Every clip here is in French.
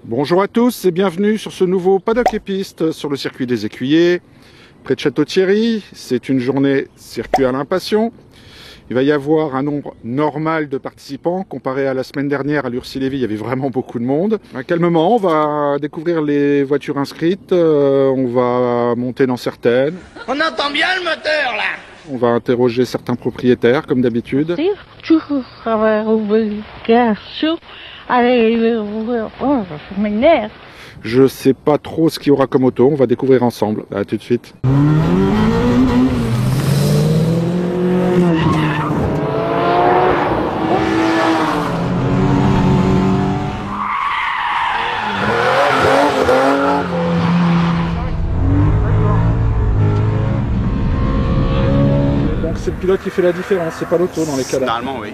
Bonjour à tous et bienvenue sur ce nouveau paddock et piste sur le circuit des Écuyers, près de Château-Thierry. C'est une journée circuit Alain Passion. Il va y avoir un nombre normal de participants. Comparé à la semaine dernière à l'Ursi-Lévy, il y avait vraiment beaucoup de monde. Calmement, on va découvrir les voitures inscrites. On va monter dans certaines. On entend bien le moteur là. On va interroger certains propriétaires comme d'habitude. Je m'énerve. Je sais pas trop ce qu'il y aura comme auto. On va découvrir ensemble. À tout de suite. C'est le pilote qui fait la différence, c'est pas l'auto dans les cas là. Normalement, oui.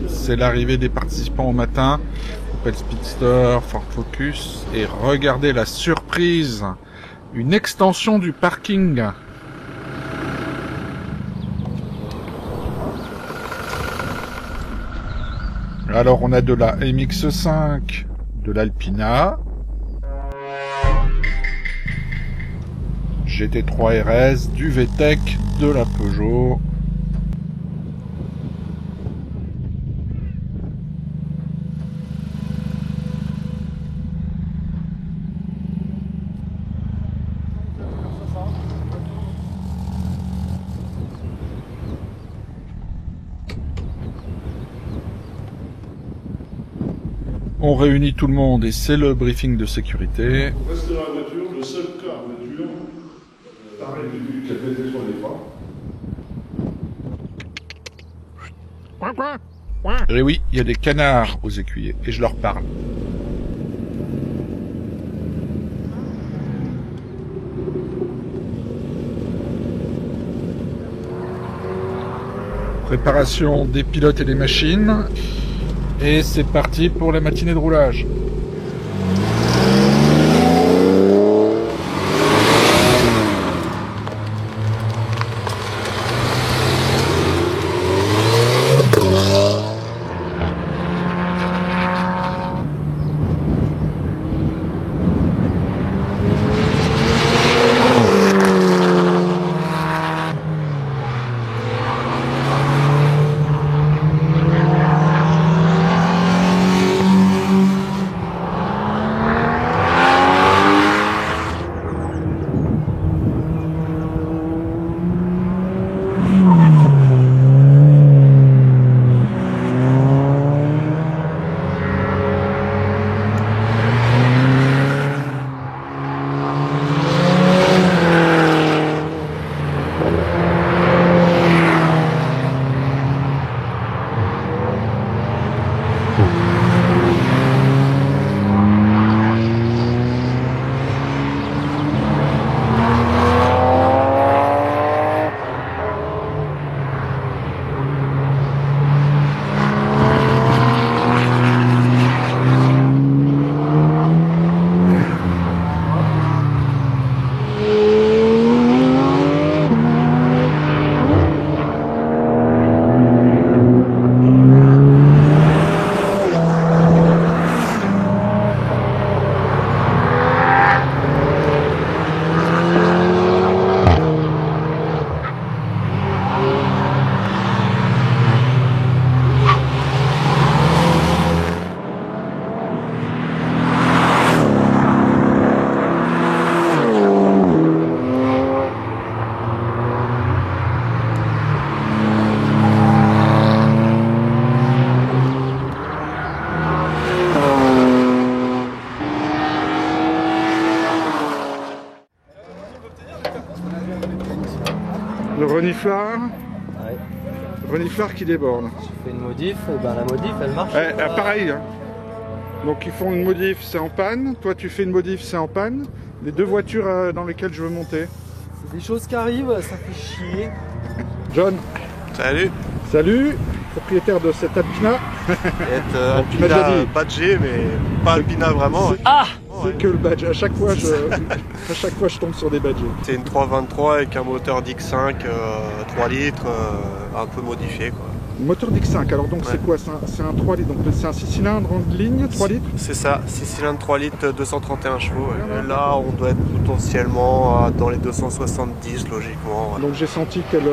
C'est l'arrivée des participants au matin. Opel Speedster, Ford Focus. Et regardez la surprise. Une extension du parking. Alors on a de la MX5, de l'Alpina, GT3 RS, du VTEC, de la Peugeot. On réunit tout le monde et c'est le briefing de sécurité. On reste dans la voiture, le seul cas voiture, pareil qui a pété sur les pas. Et oui, il y a des canards aux Écuyers et je leur parle. Préparation des pilotes et des machines. Et c'est parti pour la matinée de roulage. Le reniflard. Ouais. Reniflard qui déborde. Tu fais une modif, et ben la modif elle marche. Pareil. Hein. Donc ils font une modif, c'est en panne. Toi tu fais une modif, c'est en panne. Les deux voitures dans lesquelles je veux monter. C'est des choses qui arrivent, ça fait chier. John. Salut. Salut, propriétaire de cette Alpina. Tu m'as déjà dit. Badgé, mais pas Alpina vraiment. C'est que le badge. À chaque fois je tombe sur des badges. C'est une 323 avec un moteur Dix5 3 litres, un peu modifié quoi. Moteur Dix5, alors donc c'est quoi? C'est un 3 litres, donc c'est un 6 cylindres en ligne, 3 litres? C'est ça, 6 cylindres 3 litres, 231 chevaux. Et là on doit être potentiellement dans les 270 logiquement. Donc j'ai senti qu'elle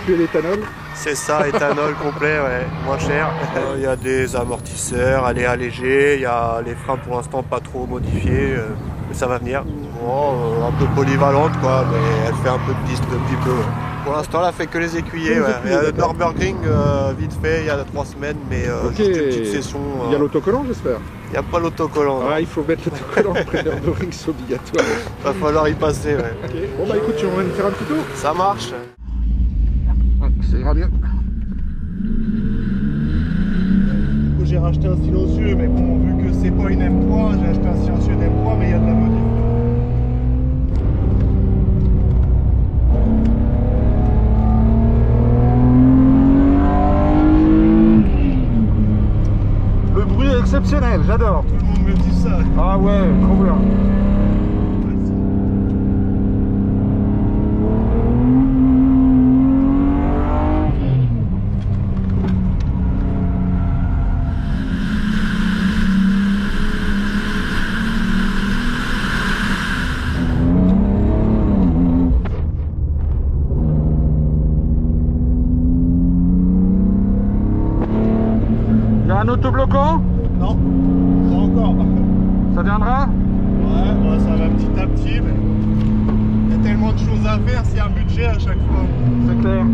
puait l'éthanol. C'est ça, éthanol complet, ouais, moins cher. Il y a des amortisseurs, elle est allégée, il y a les freins pour l'instant pas trop modifiés, mais ça va venir. Bon, un peu polyvalente quoi, mais elle fait un peu de piste depuis peu. Pour l'instant, elle a fait que les écuyers. Ouais. Il y a le Nürburgring vite fait il y a 3 semaines, mais juste une petite session. Il y a l'autocollant, j'espère. Il n'y a pas l'autocollant. Ah, il faut mettre l'autocollant après le Nürburgring, c'est obligatoire. Va falloir y passer. Ouais. Okay. Bon bah écoute, tu vas me faire un petit tour. Ça marche. Ça ira bien. J'ai racheté un silencieux, mais bon, vu que c'est pas une M3, j'ai acheté un silencieux d'M3, mais il y a de la modif. Le bruit est exceptionnel, j'adore. Tout le monde me dit ça. Ah ouais, trop bien. Il y a un autobloquant? Non, pas encore. Ça viendra? Ouais, bon, ça va petit à petit, mais il y a tellement de choses à faire, c'est un budget à chaque fois. C'est clair.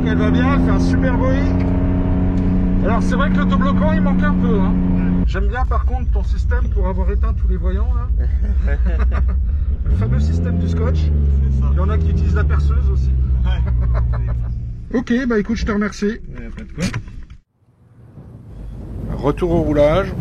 Elle va bien, elle fait un super bruit. Alors c'est vrai que l'autobloquant il manque un peu. Hein. J'aime bien par contre ton système pour avoir éteint tous les voyants là. Le fameux système du scotch. Il y en a qui utilisent la perceuse aussi. Ok, bah écoute, je te remercie. Pas de quoi. Retour au roulage.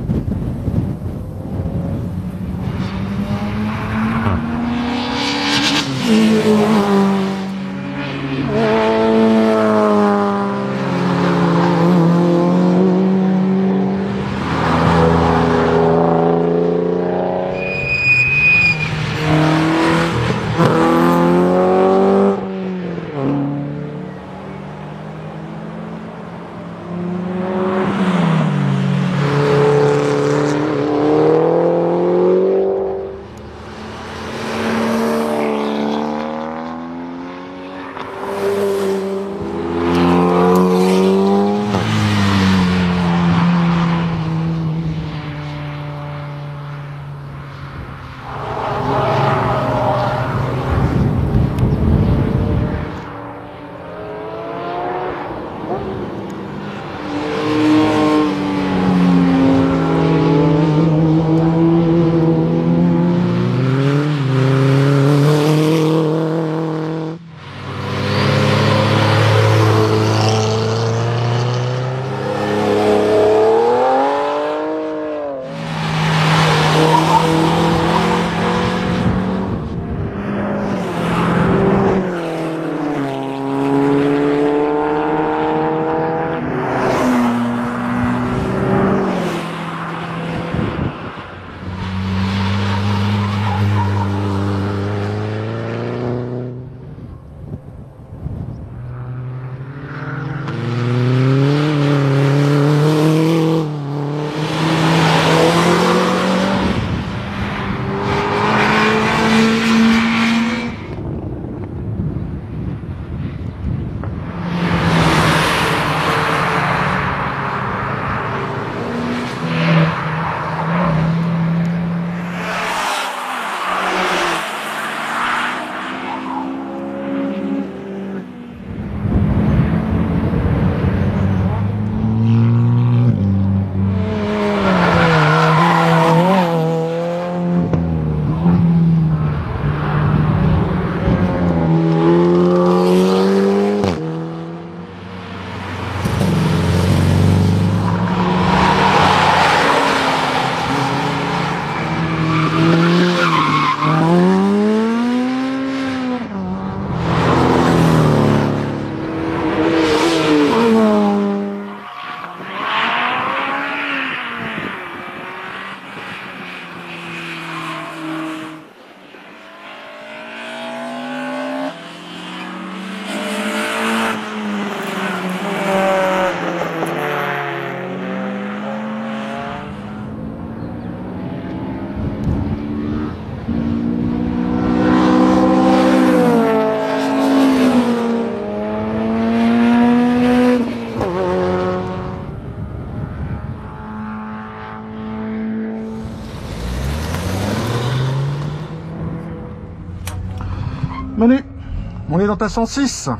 On est dans ta 106.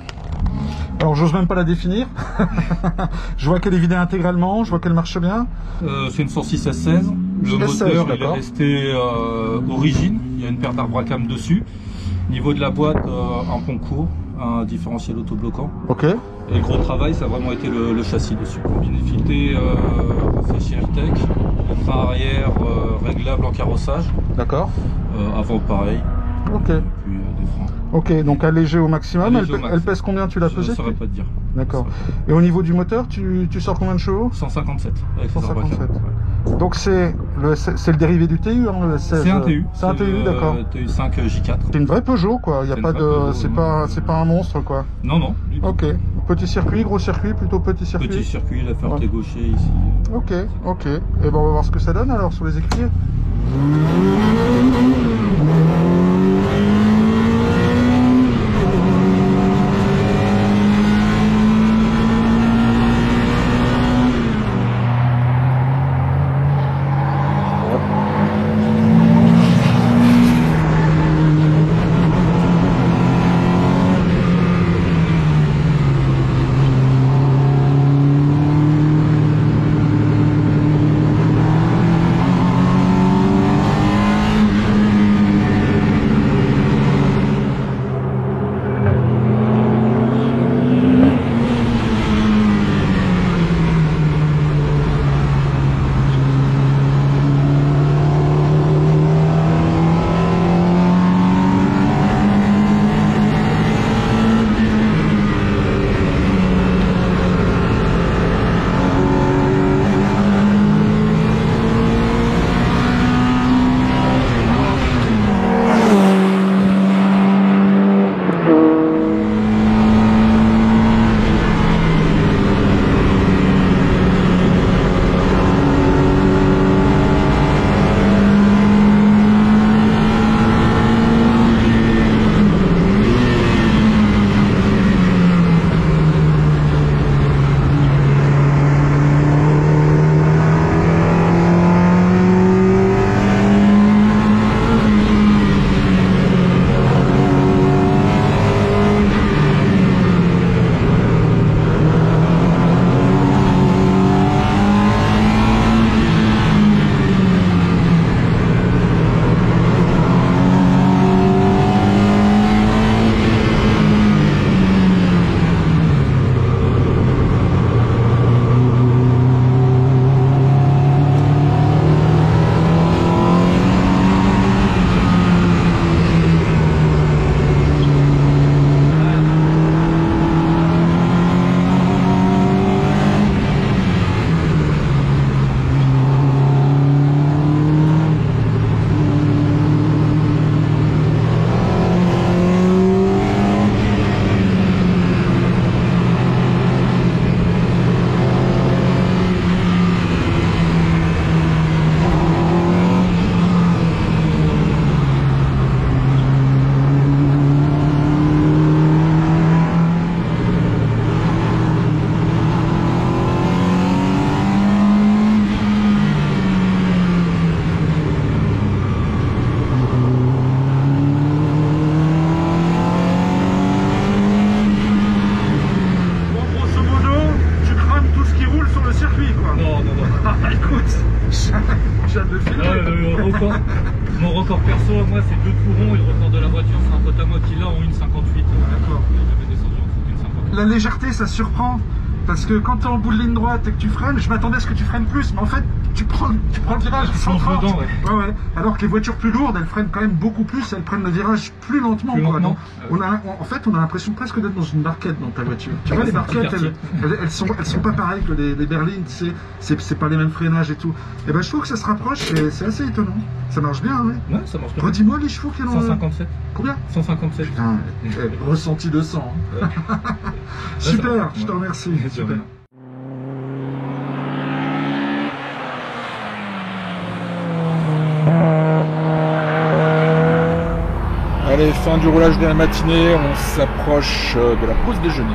Alors j'ose même pas la définir. Je vois qu'elle est vidée intégralement, je vois qu'elle marche bien. C'est une 106 S16. Le moteur il est resté origine. Il y a une paire d'arbres à cam dessus. Niveau de la boîte, un pont court, un différentiel autobloquant. Ok. Et le gros travail, ça a vraiment été le châssis dessus. Combiné fileté fait chez Airtech. Le frein arrière réglable en carrossage. D'accord. Avant pareil. Ok. Et puis des freins. Ok, donc allégé au maximum. Elle pèse combien, tu l'as pesée? Je ne saurais pas te dire. D'accord. Et au niveau du moteur, tu sors combien de chevaux? 157. Avec 157. Ouais. Donc c'est le dérivé du TU, hein, le 16. C'est un TU. C'est un TU, d'accord. TU5 J4. C'est une vraie Peugeot, quoi. Il y a pas de, c'est pas un monstre, quoi. Non, non. Ok. Petit circuit, gros circuit, plutôt petit circuit. Petit circuit, la ferté gaucher ici. Ok, ok. Et ben on va voir ce que ça donne alors sur les éculiers. Mon record perso, moi, c'est 2 tourons et le record de la voiture, c'est un pote à moi qui l'a en 1,58. D'accord. Il a jamais descendu en dessous d'une 58. La légèreté, ça surprend. Parce que quand tu es en bout de ligne droite et que tu freines, je m'attendais à ce que tu freines plus, mais en fait, tu prends le virage à 130. Dedans, ouais. Alors que les voitures plus lourdes, elles freinent quand même beaucoup plus, elles prennent le virage plus lentement. Donc, en fait, on a l'impression presque d'être dans une barquette dans ta voiture. Tu vois, les barquettes, elles sont pas pareilles que les berlines, c'est pas les mêmes freinages et tout. Et ben, je trouve que ça se rapproche, c'est assez étonnant. Ça marche bien, ouais. Ouais, ça marche bien. Redis-moi les chevaux qu'il y a dans 157. Combien? 157. Putain, ressenti 200. Hein. Super, je te remercie. Super. Allez, fin du roulage de la matinée, on s'approche de la pause déjeuner.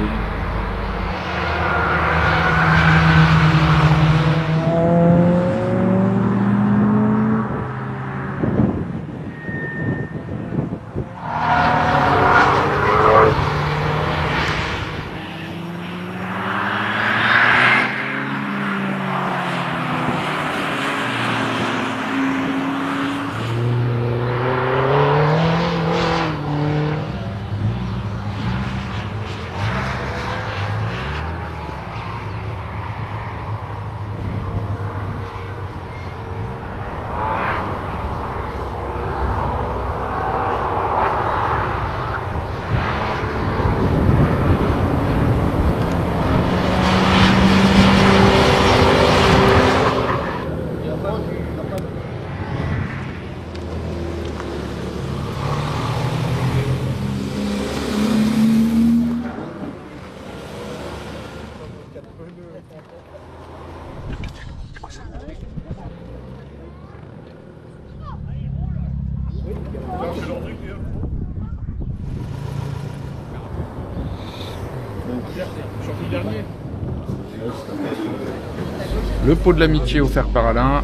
Le pot de l'amitié offert par Alain.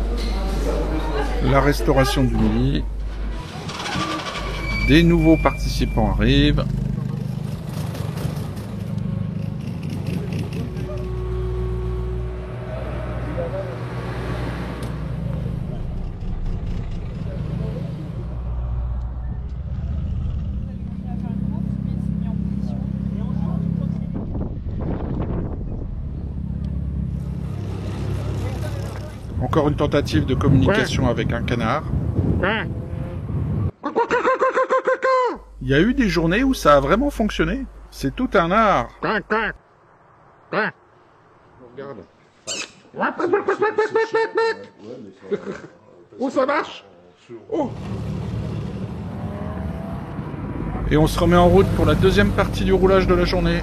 La restauration du midi. Des nouveaux participants arrivent. Encore une tentative de communication avec un canard. Il y a eu des journées où ça a vraiment fonctionné. C'est tout un art. Regarde. Oh, ça marche. Oh. Et on se remet en route pour la deuxième partie du roulage de la journée.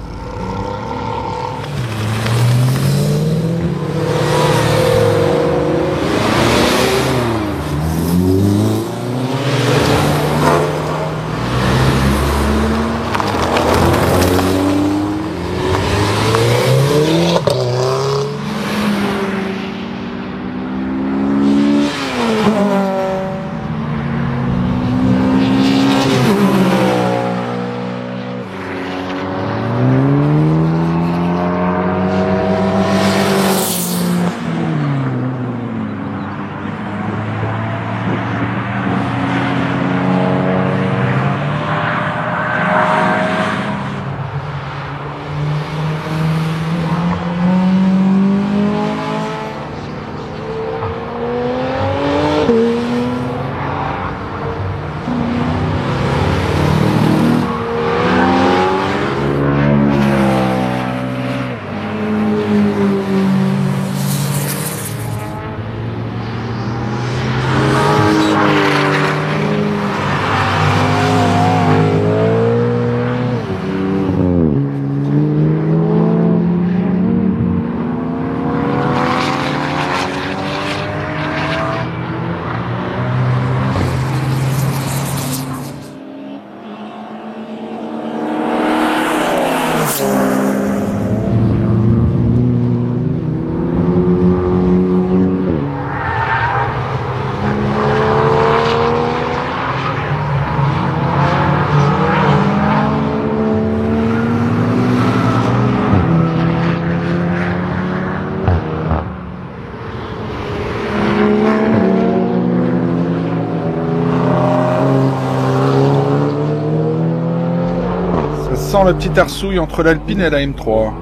Sent la petite arsouille entre l'Alpine et la M3. Ouais,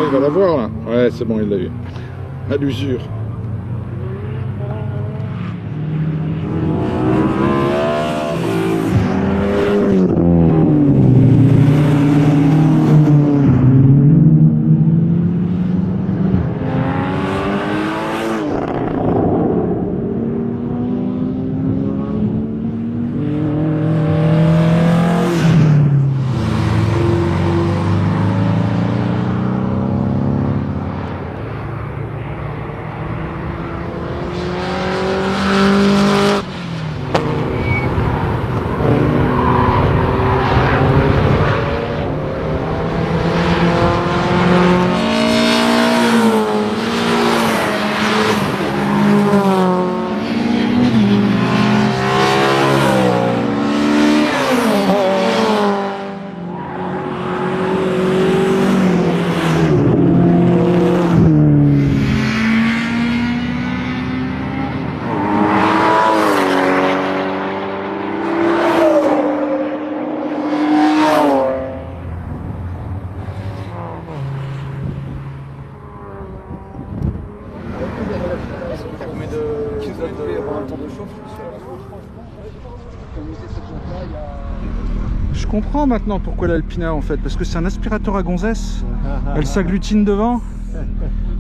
il va la voir là. Ouais, c'est bon, il l'a eu. À l'usure. Je comprends maintenant pourquoi l'Alpina en fait, parce que c'est un aspirateur à gonzesse. Elles s'agglutinent devant,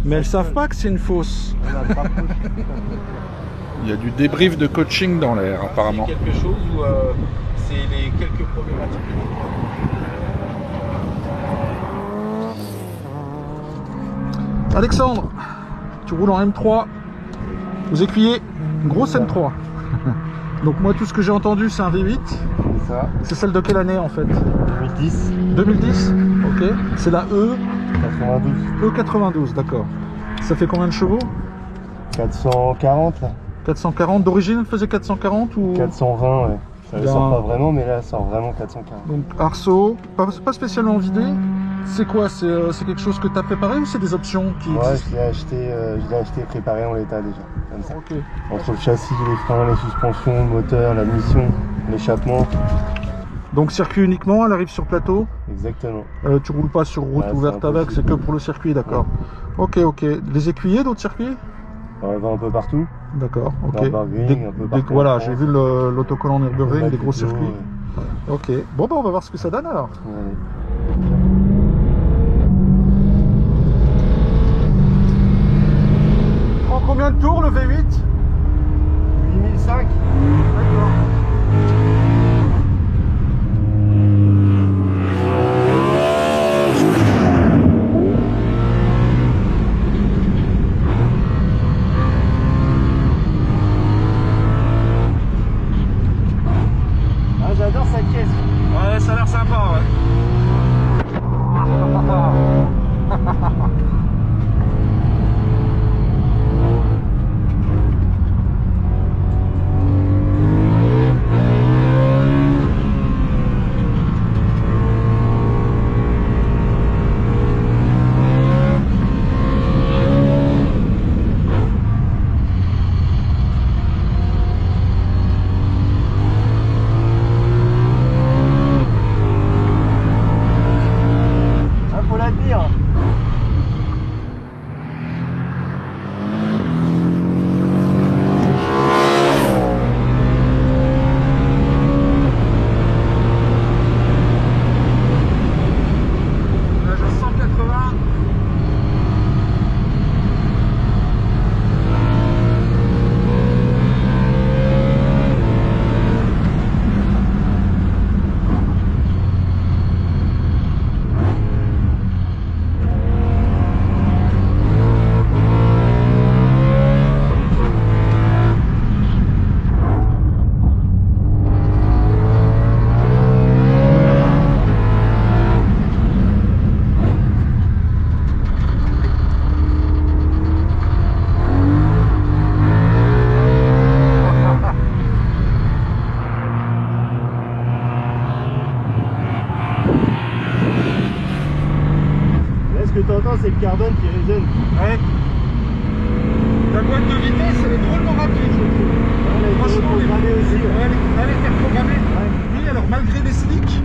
mais elles savent pas que c'est une fausse. Il y a du débrief de coaching dans l'air apparemment. Quelque chose où c'est les quelques problématiques. Alexandre, tu roules en M3. Aux écuyers, grosse M3. Donc moi tout ce que j'ai entendu c'est un V8. C'est ça. C'est celle de quelle année en fait? 2010. 2010. Ok. C'est la 92. E92, d'accord. Ça fait combien de chevaux? 440 là. 440. D'origine elle faisait 440 ou 420 ouais. Ça ne Bien. sort pas vraiment mais là ça sort vraiment 440. Donc arceau, pas spécialement vidé. C'est quoi? C'est quelque chose que tu as préparé ou c'est des options qui Ouais, existent? je l'ai acheté préparé en l'état déjà. Comme ça. Ok. Entre le châssis, les freins, les suspensions, le moteur, la mission, l'échappement. Donc circuit uniquement, elle arrive sur plateau. Exactement. Tu roules pas sur route Ouais, ouverte c'est avec, impossible. c'est que pour le circuit, d'accord. Ok, ok. Les écuyers d'autres circuits? On va un peu partout. D'accord, ok. Nürburgring, un peu partout Voilà, en j'ai France. vu l'autocollant Nürburgring, des gros Plutôt, circuits. Ok. Bon, bah on va voir ce que ça donne alors. allez. Prend combien de tours le V8? 8005. D'accord. Ah, j'adore cette caisse. Ouais, ça a l'air sympa, ouais. Ah, faut la tenir. Là, j'ai 180. Là, ce que tu entends, c'est le carbone qui résonne. Ouais. La boîte de vitesse, elle est drôlement rapide, je trouve. Elle a été Franchement, reprogrammée aussi. elle est reprogrammée. Oui, alors malgré les slicks,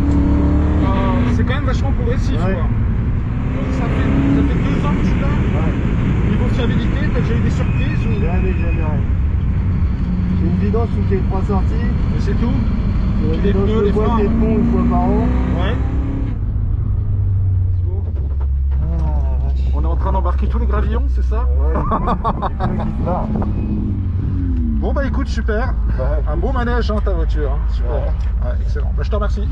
c'est quand même vachement progressif, Ouais. quoi. Ça fait 2 ans que tu l'as. Ouais. Niveau fiabilité, t'as déjà eu des surprises ou... Jamais. J'ai une vidange toutes les 3 sorties. Mais c'est tout? J'ai une Les vidange pneus, de les boîte freins. et de pont une fois par an. Ouais. On est en train d'embarquer tous les gravillons, c'est ça? Ouais, les pneus qui se barrent. Bon bah écoute, super. Ouais. Un beau manège, hein, ta voiture. Hein. Super. Ouais, excellent. Bah, je te remercie.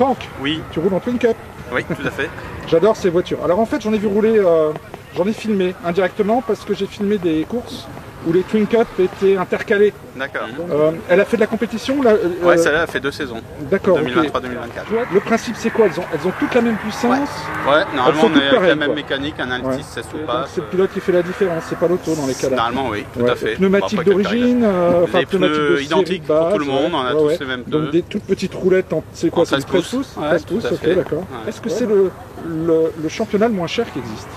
Franck, Oui, tu roules en Twin Cup. oui, tout à fait. J'adore ces voitures. Alors en fait, j'en ai vu rouler, j'en ai filmé indirectement parce que j'ai filmé des courses où les Twin Cup étaient intercalés. D'accord. Elle a fait de la compétition là, Ouais, celle-là a fait 2 saisons. D'accord. 2023-2024. Le principe c'est quoi, elles ont toutes la même puissance. Ouais, normalement sont on toutes est avec la pareilles, même quoi. mécanique, un Altis, Ouais. ça se Donc, passe. c'est le pilote qui fait la différence, c'est pas l'auto dans les cas là. Normalement oui, tout à fait. Pneumatiques Bon, après, d'origine, les pneumatiques de pneus série identiques de pour base, tout le monde, on a tous les mêmes pneus. Donc des toutes petites roulettes, c'est quoi, En c'est du 13 13 pouces Ouais, 13 tout pouces, à ok, fait. d'accord. Ouais. Est-ce que c'est le championnat le moins cher qui existe?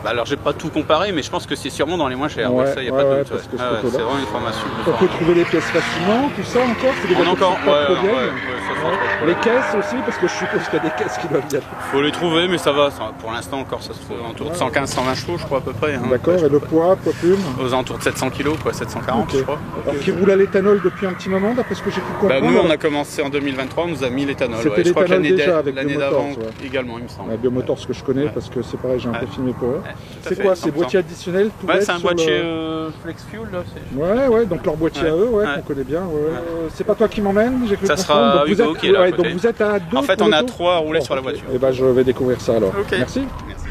Bah alors j'ai pas tout comparé, mais je pense que c'est sûrement dans les moins chers. Ouais, Ça y a ouais, pas de ouais, doute. parce que ce Ah ouais, photo-là- c'est vraiment une formation. On peut trouver les pièces facilement, tout ça encore, c'est des On a voitures encore, qui sont pas trop vieilles. ça sera pas Les trop. caisses aussi, parce que je suppose qu'il y a des caisses qui doivent y aller. Faut les trouver, mais ça va. Pour l'instant encore, ça se trouve autour de 115-120 chevaux, je crois à peu près. Hein. D'accord, et le poids plume? Aux alentours de 700 kg, quoi, 740 Ok. je crois. Alors qui roule à l'éthanol depuis un petit moment, d'après ce que j'ai pu Bah, comprendre. nous on a commencé en 2023, on nous a mis l'éthanol. C'était Ouais. Je crois que l'éthanol l'année déjà avec l'année Biomotors, d'avant ouais. également, il me semble. La Biomotors, ce que je connais, Ouais. parce que c'est pareil, j'ai un peu Ouais. filmé pour eux. Ouais, tout à C'est fait, quoi, c'est 100%. boîtier additionnel tout Ouais, bête c'est un sur le- boîtier flex fuel là. Ouais, ouais, donc leur boîtier Ouais. à eux, ouais, Ouais. qu'on connaît bien. Ouais. C'est pas toi qui m'emmène, j'ai cru Ça comprendre. sera Donc vous Hugo êtes- qui est là à ouais, côté. donc vous êtes à deux. En fait, pour on le a tour 3 à rouler Bon, sur la ok. voiture. Eh ben, je vais découvrir ça alors. Ok. Merci. Merci.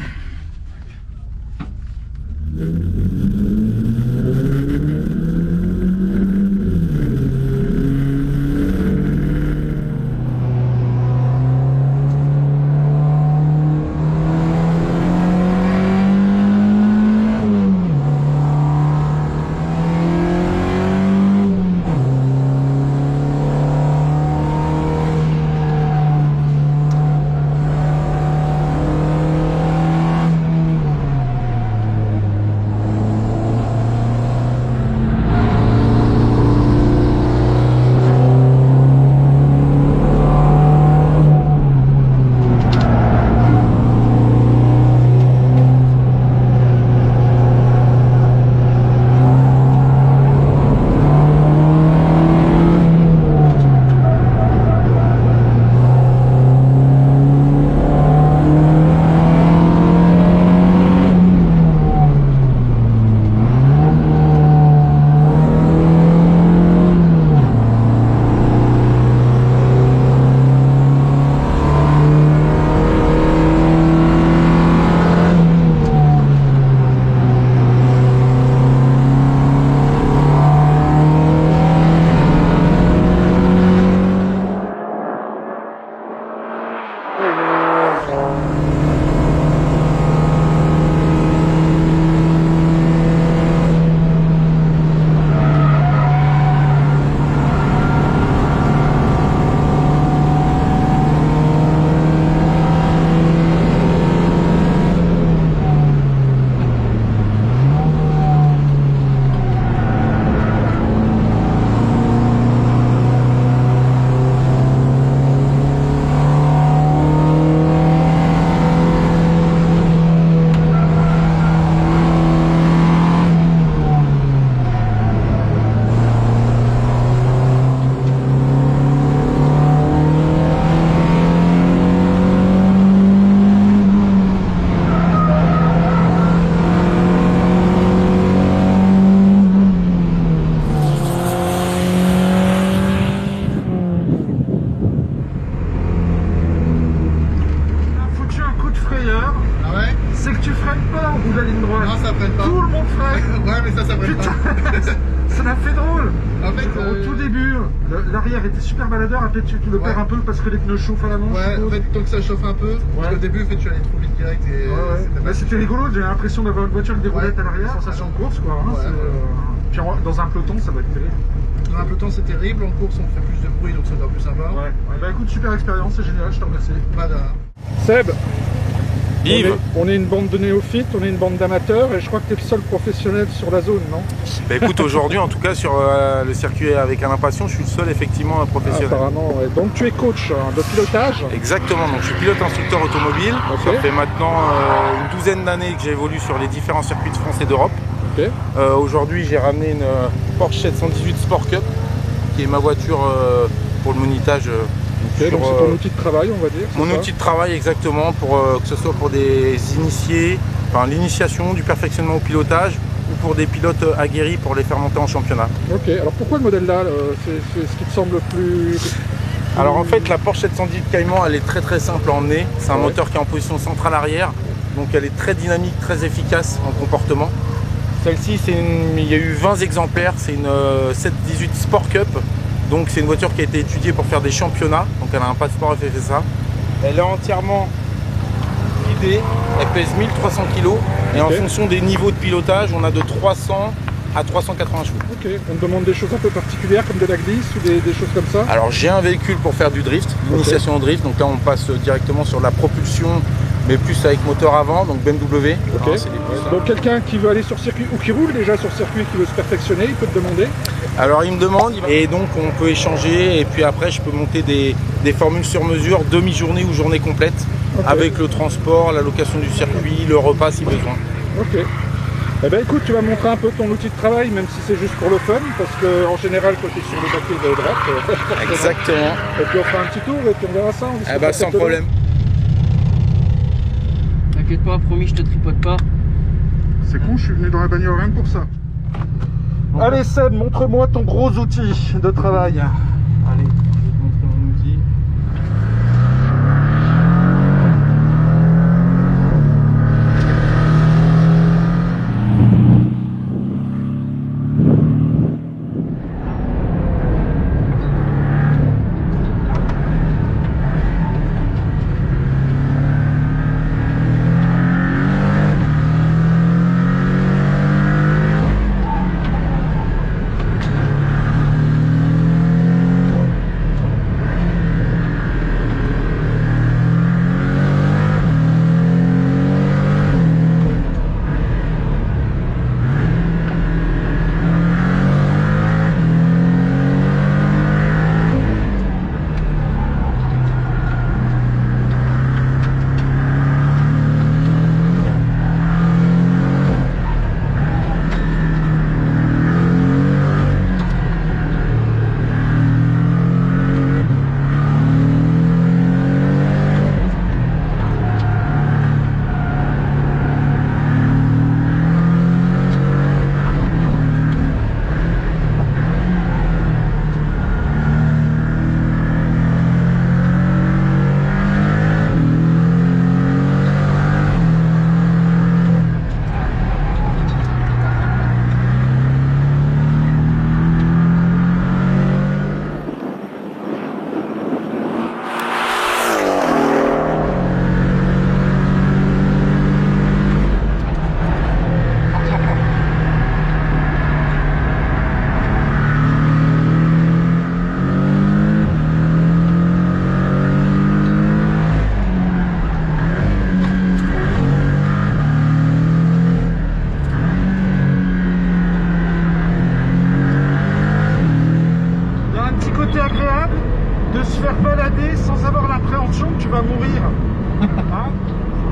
Ça m'a fait drôle. En fait, au tout début, l'arrière était super baladeur, après tu le perds un peu parce que les pneus chauffent à l'avance. Ouais, en fait, tant que ça chauffe un peu, parce qu'au début, en fait, tu allais trop vite direct et c'était rigolo, j'ai l'impression d'avoir une voiture avec des roulettes à l'arrière, sensation de course quoi. Hein, puis dans un peloton, ça va être terrible. Dans un peloton, c'est terrible, en course, on fait plus de bruit, donc ça doit être plus sympa. Ouais. Bah écoute, super expérience, c'est génial, je te remercie. Pas de... Seb, Yves. on est une bande de néophytes, on est une bande d'amateurs et je crois que tu es le seul professionnel sur la zone, non? Bah écoute, aujourd'hui en tout cas sur le circuit avec un impatient, je suis le seul effectivement professionnel. Apparemment, ouais. Donc tu es coach de pilotage? Exactement, donc je suis pilote instructeur automobile. Okay. Ça fait maintenant une douzaine d'années que j'évolue sur les différents circuits de France et d'Europe. Okay. Aujourd'hui j'ai ramené une Porsche 718 Sport Cup qui est ma voiture pour le monitage. Okay, donc c'est ton outil de travail, on va dire. Mon outil de travail exactement, pour que ce soit pour des initiés, enfin l'initiation du perfectionnement au pilotage ou pour des pilotes aguerris pour les faire monter en championnat. Ok, alors pourquoi le modèle là, c'est ce qui te semble le plus... Alors en fait, la Porsche 718 Cayman, elle est très simple à emmener. C'est un moteur qui est en position centrale arrière, donc elle est très dynamique, très efficace en comportement. Celle-ci, il y a eu 20 exemplaires, c'est une 718 Sport Cup, donc c'est une voiture qui a été étudiée pour faire des championnats, donc elle a un passeport FFSA. Elle est entièrement guidée, elle pèse 1300 kg, et en fonction des niveaux de pilotage, on a de 300 à 380 chevaux. Ok, on te demande des choses un peu particulières comme de la glisse ou des choses comme ça? Alors j'ai un véhicule pour faire du drift, l'initiation au drift, donc là on passe directement sur la propulsion, mais plus avec moteur avant, donc BMW. Okay. Donc quelqu'un qui veut aller sur circuit ou qui roule déjà sur circuit, qui veut se perfectionner, il peut te demander? Alors il me demande, et donc on peut échanger, et puis après je peux monter des formules sur mesure, demi-journée ou journée complète, avec le transport, la location du circuit, le repas si besoin. Ok. Eh bien écoute, tu vas montrer un peu ton outil de travail, même si c'est juste pour le fun, parce qu'en général, quand tu es sur le baquet de droite, exactement. Et puis on fera un petit tour et puis on verra ça. Eh bah sans problème. T'inquiète pas, promis, je te tripote pas. C'est con, je suis venu dans la bagnole rien que pour ça. Allez Seb, montre-moi ton gros outil de travail. Allez, je vais te montrer mon outil.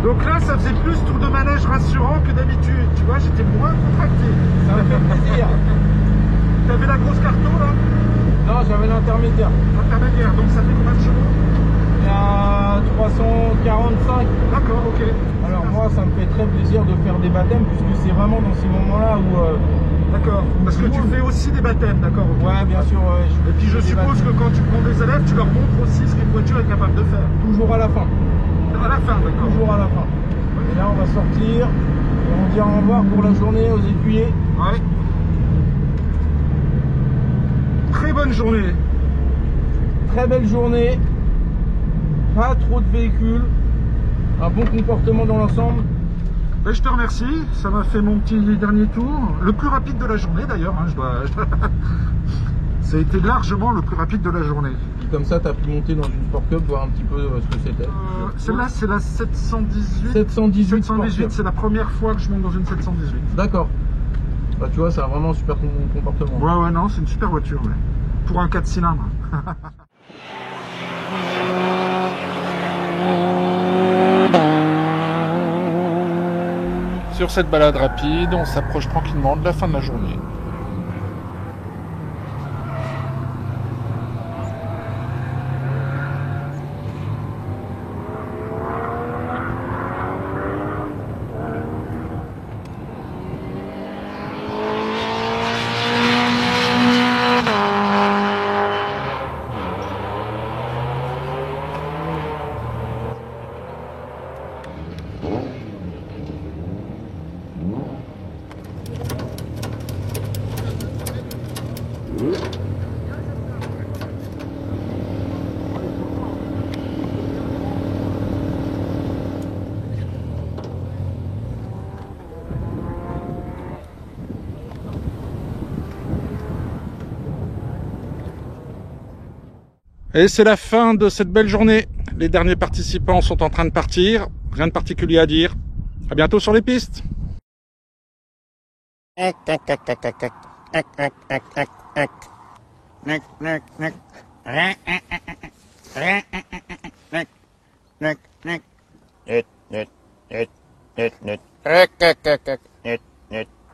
Donc là, ça faisait plus tour de manège rassurant que d'habitude. Tu vois, j'étais moins contracté. Ça me fait plaisir. T'avais la grosse carton là? Non, j'avais l'intermédiaire. L'intermédiaire, donc ça fait combien de chevaux? Il y a 345. D'accord, ok. Alors moi, ça me fait très plaisir de faire des baptêmes puisque c'est vraiment dans ces moments-là où... D'accord, parce que tu fais aussi des baptêmes, d'accord? Ouais, bien sûr. Et puis je suppose que quand tu prends des élèves, tu leur montres aussi ce qu'une voiture est capable de faire. Toujours à la fin. À la fin, d'accord. Toujours à la fin. Et là, on va sortir et on dit au revoir pour la journée aux écuyers. Ouais. Très bonne journée. Très belle journée. Pas trop de véhicules. Un bon comportement dans l'ensemble. Ben, je te remercie, ça m'a fait mon petit dernier tour. Le plus rapide de la journée d'ailleurs, hein, ça a été largement le plus rapide de la journée. Et comme ça, tu as pu monter dans une Sport Cup, voir un petit peu ce que c'était. Celle-là, c'est la 718. 718, c'est la première fois que je monte dans une 718. D'accord. Bah, tu vois, ça a vraiment un super comportement. Ouais, ouais, non, c'est une super voiture, ouais. Pour un 4 cylindres. Sur cette balade rapide, on s'approche tranquillement de la fin de la journée. Et c'est la fin de cette belle journée. Les derniers participants sont en train de partir. Rien de particulier à dire. À bientôt sur les pistes.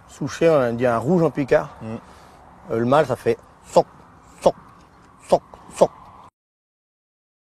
Souchet, on dit un rouge en picard. Le mâle, ça fait son.